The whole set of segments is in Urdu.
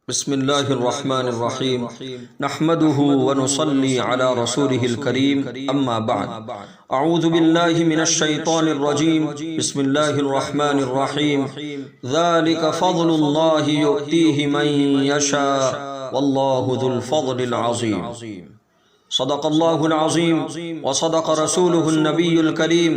بسم الله الرحمن الرحيم نحمده ونصلي على رسوله الكريم أما بعد أعوذ بالله من الشيطان الرجيم بسم الله الرحمن الرحيم ذلك فضل الله يؤتيه من يشاء والله ذو الفضل العظيم صدق الله العظيم وصدق رسوله النبي الكريم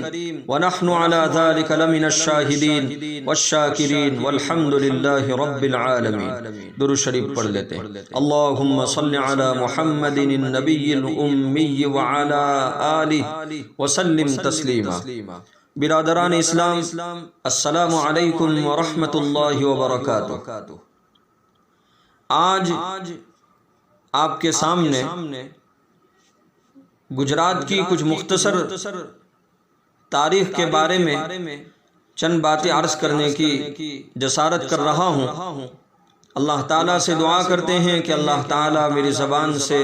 ونحن على ذلك لمن الشاهدين والشاكرين والحمد لله رب العالمين درود شریف پڑھ لیتے ہیں۔ اللهم صل على محمد النبي الأمي وعلى آله وسلم تسلیما۔ برادران اسلام، السلام علیکم ورحمۃ اللہ وبرکاتہ۔ آج آپ کے سامنے گجرات کی کچھ مختصر تاریخ کے بارے میں چند باتیں عرض کرنے کی جسارت کر رہا ہوں۔ اللہ تعالیٰ سے دعا کرتے ہیں کہ اللہ تعالیٰ میری زبان سے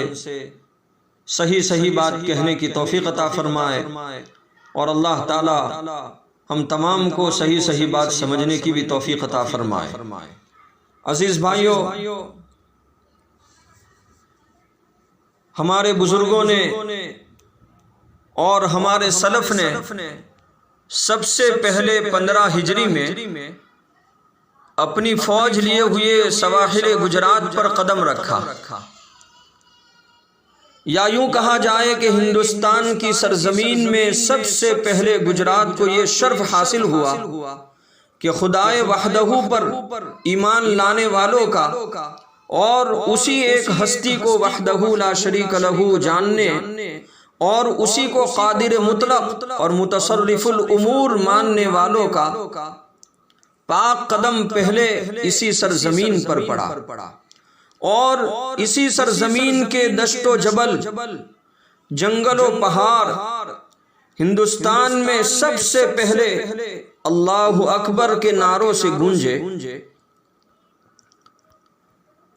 صحیح بات کہنے کی توفیق عطا فرمائے، اور اللہ تعالیٰ ہم تمام کو صحیح بات سمجھنے کی بھی توفیق عطا فرمائے۔ عزیز بھائیو، ہمارے بزرگوں نے اور ہمارے سلف نے سب سے پہلے 15 ہجری میں اپنی فوج لیے ہوئے سواحل گجرات پر قدم رکھا، یا یوں کہا جائے کہ ہندوستان کی سرزمین میں سب سے پہلے گجرات کو یہ شرف حاصل ہوا کہ خدائے وحدہ پر ایمان لانے والوں کا اور اسی ایک ہستی کو وحدہ لا شریک لہ جاننے اور اسی کو قادر مطلق اور متصرف الامور ماننے والوں کا پاک قدم پہلے اسی سرزمین پر پڑا، اور اسی سرزمین کے دشت و جبل، جنگل و پہاڑ، ہندوستان میں سب سے پہلے اللہ اکبر کے نعروں سے گونجے،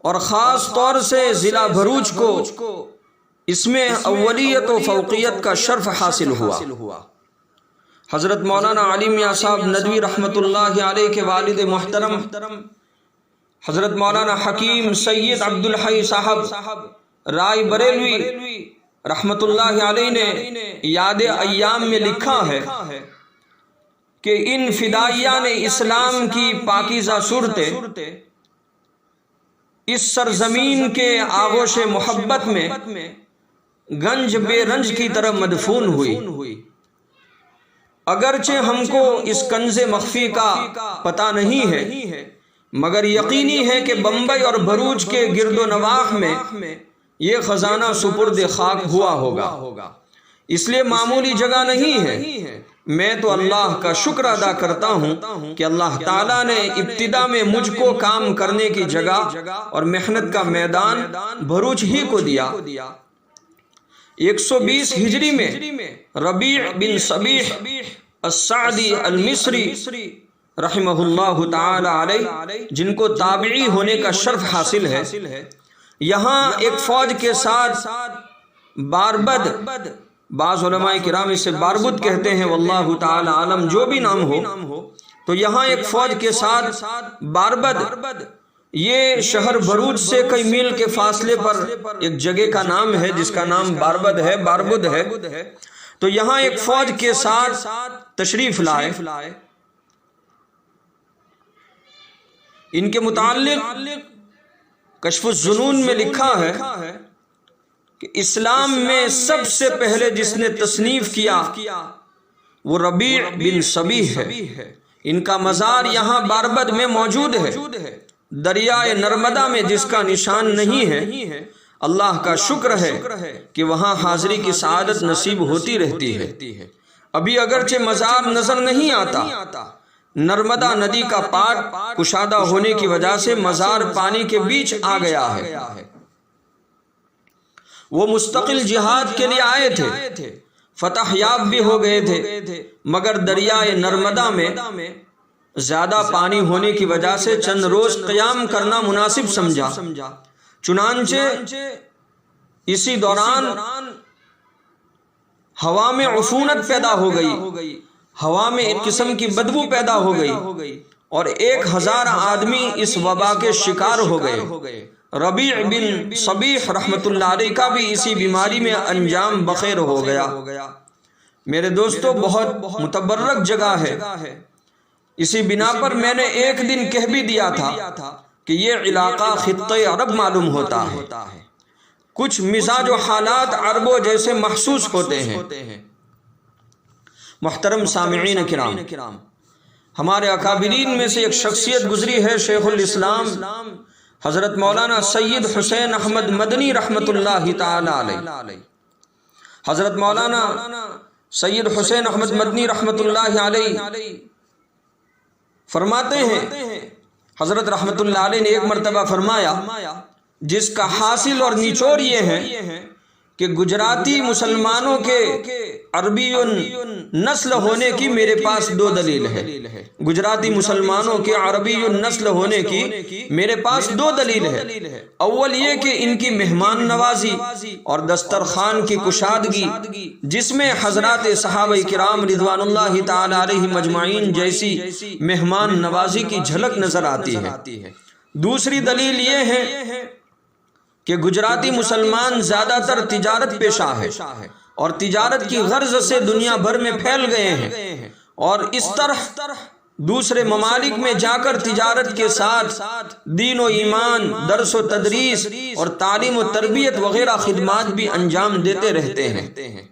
اور خاص طور سے ضلع بھروچ کو اس میں اولیت و فوقیت کا شرف حاصل ہوا۔ حضرت مولانا علی میاں صاحب ندوی رحمۃ اللہ علیہ کے والد محترم حضرت مولانا حکیم سید عبد الحی صاحب رائے بریلوی رحمۃ اللہ علیہ نے یاد ایام میں لکھا ہے کہ ان فدائیان اسلام کی پاکیزہ صورتیں اس سرزمین کے آغوش محبت میں گنج بے رنج کی طرح مدفون ہوئی۔ اگرچہ ہم کو اس کنز مخفی کا پتہ نہیں ہے، مگر یقینی ہے کہ بمبئی اور بھروچ کے گرد و نواح میں یہ خزانہ سپرد خاک ہوا ہوگا، اس لیے معمولی جگہ نہیں ہے۔ میں تو اللہ کا شکر ادا کرتا ہوں کہ اللہ تعالیٰ نے ابتدا میں مجھ کو کام کرنے کی جگہ اور محنت کا میدان بھروچ ہی کو دیا۔ 120 ہجری میں ربیع بن صبیح السعدی المصری رحمہ اللہ تعالی علیہ، جن کو تابعی ہونے کا شرف حاصل ہے، یہاں ایک فوج کے ساتھ باربد، بعض علماء کرام اسے باربد کہتے ہیں، واللہ تعالی عالم، جو بھی نام ہو، تو یہاں ایک فوج کے ساتھ باربد، یہ شہر بھروچ سے کئی میل کے فاصلے پر ایک جگہ کا نام ہے جس کا نام باربد ہے، تو یہاں ایک فوج کے ساتھ تشریف لائے۔ ان کے متعلق کشف الظنون میں لکھا ہے کہ اسلام میں سب سے پہلے جس نے تصنیف کیا وہ ربیع بن صبیح ہے۔ ان کا مزار یہاں باربد میں موجود ہے، دریائے نرمدا میں، جس کا نشان نہیں ہے۔ اللہ کا شکر ہے کہ وہاں حاضری کی سعادت نصیب ہوتی رہتی ہے۔ ابھی اگرچہ مزار نظر نہیں آتا، نرمدا ندی کا پاٹ کشادہ ہونے کی وجہ سے مزار پانی کے بیچ آ گیا ہے۔ وہ مستقل جہاد کے لیے آئے تھے، فتح یاب بھی ہو گئے تھے، مگر دریائے نرمدا میں زیادہ پانی ہونے کی وجہ سے چند روز قیام کرنا مناسب سمجھا۔ چنانچہ اسی دوران ہوا میں عفونت پیدا ہو گئی، ہوا میں ایک قسم کی بدبو پیدا ہو گئی، اور 1000 آدمی اس وبا کے شکار ہو گئے۔ ربیع بن صبیح رحمت اللہ علیہ کا بھی اسی بیماری میں انجام بخیر ہو گیا۔ میرے دوستو، بہت متبرک جگہ ہے۔ اسی بنا پر میں نے ایک دن کہہ بھی دیا تھا کہ یہ علاقہ خطۂ عرب معلوم ہوتا ہے۔ کچھ مزاج و حالات عربوں جیسے محسوس ہوتے ہیں۔ محترم سامعین کرام، ہمارے اکابرین میں سے ایک شخصیت گزری ہے، شیخ الاسلام حضرت مولانا سید حسین احمد مدنی رحمت اللہ تعالی علیہ۔ حضرت مولانا سید حسین احمد مدنی رحمت اللہ علیہ فرماتے ہیں، حضرت رحمت اللہ علیہ نے ایک مرتبہ فرمایا، جس کا حاصل اور نچوڑ یہ ہے کہ گجراتی مسلمانوں کے عربی نسل ہونے کی میرے پاس 2 دلیل ہے۔ گجراتی مسلمانوں کے عربی نسل ہونے کی میرے پاس 2 دلیل ہے۔ اول یہ کہ ان کی مہمان نوازی اور دسترخوان کی کشادگی، جس میں حضرات صحابہ کرام رضوان اللہ تعالی علیہ مجمعین جیسی مہمان نوازی کی جھلک نظر آتی ہے۔ دوسری دلیل یہ ہے کہ گجراتی مسلمان زیادہ تر تجارت پیشہ ہے اور تجارت کی غرض سے دنیا بھر میں پھیل گئے ہیں، اور اس طرح دوسرے ممالک میں جا کر تجارت کے ساتھ دین و ایمان، درس و تدریس اور تعلیم و تربیت وغیرہ خدمات بھی انجام دیتے رہتے ہیں۔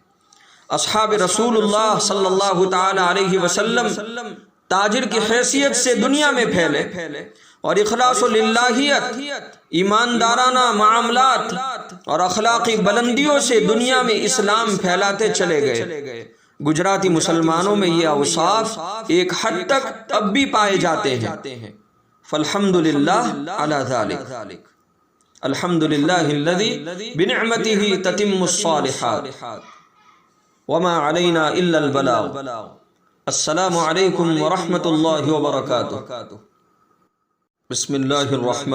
اصحاب رسول اللہ صلی اللہ تعالی علیہ وسلم تاجر کی حیثیت سے دنیا میں پھیلے اور اخلاص و للہیت، ایماندارانہ معاملات اور اخلاقی بلندیوں سے دنیا میں اسلام پھیلاتے چلے گئے۔ گجراتی مسلمانوں میں یہ اوصاف ایک حد تک اب بھی پائے جاتے ہیں۔ فالحمدللہ علی ذالک، الحمدللہ الذی بنعمتہ تتم الصالحات وما علینا الا البلاغ۔ السلام علیکم ورحمۃ اللہ وبرکاتہ۔ بسم اللہ الرحمن